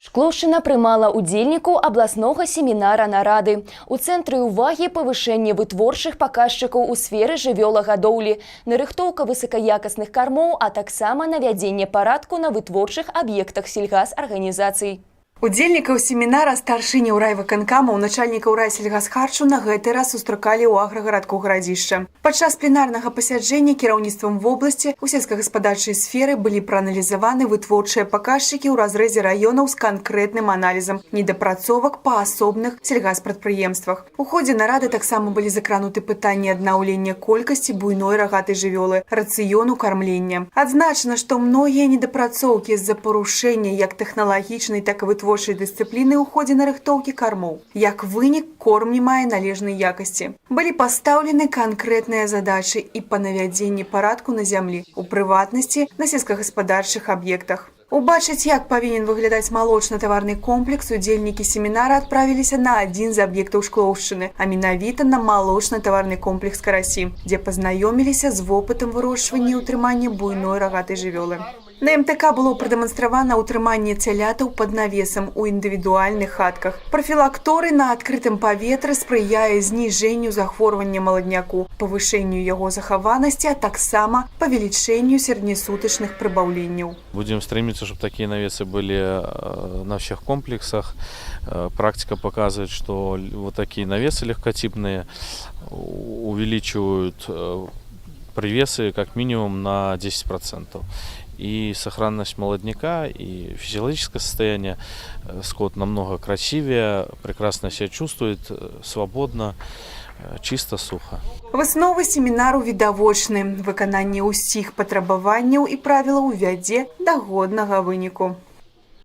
Шклоўшчына прымала ўдзельнікаў абласнога семінара нарады. У цэнтры ўвагі павышэнне вытворчых паказчыкаў у сферы жывёлагадоўлі, нарыхтоўка высакаякасных кармоў, а таксама навядзенне парадку на вытворчых аб'ектах сельгазарганізацый. Удзельнікаў семінара старшыняў райвыканкамаў, начальнікаў райсельгазхарчу на гэты раз сустракалі ў аграгарадку Гарадзішча. Падчас пленарнага пасяджэння кіраўніцтвам вобласці ў сельскагаспадарчай сферы былі прааналізаваны вытворчыя паказчыкі ў разрэзе раёнаў з канкрэтным аналізам недапрацовак па асобных сельгазпрадпрыемствах. У ходзе нарады таксама былі закрануты пытанні аднаўлення колькасці буйной рагатай жывёлы, рацыёну кармлення. Адзначана, што многія недапрацоўкі з-за парушэння як тэхналагічнай, так і вытворчай дысцыпліны ў ходзе нарыхтоўкі кармоў. Як вынік, корм не мае належнай якасці. Былі пастаўлены канкрэтныя задачы і па навядзенні парадку на зямлі, у прыватнасці на сельскагаспадарчых аб'ектах. Убачыць, як павінен выглядаць малочна-таварны комплекс, удзельнікі семінара адправіліся на адзін з аб'ектаў Шклоўшчыны, а менавіта на малочна-таварны комплекс Карасі, дзе пазнаёміліся з вопытам вырошчвання і ўтрымання буйной рагатай жывёлы. На МТК было прадэманстравана ўтрыманне цялятаў пад навесам у індывідуальных хатках. Прафілакторый на адкрытым паветры спрыяе зніжэнню захворвання маладняку, павышэнню яго захаванасці, а таксама павелічэнню сярэднесутачных прыбаўленняў. Будем стремиться, чтобы такие навесы были на всех комплексах. Практика показывает, что вот такие навесы легкотипные увеличивают привесы как минимум на 10%. И сохранность молодняка, и физиологическое состояние. Скот намного красивее, прекрасно себя чувствует, свободно, чисто, сухо. Высновы семінару відавочны. Выкананне ўсіх патрабаванняў і правілаў вядзе да годнага выніку.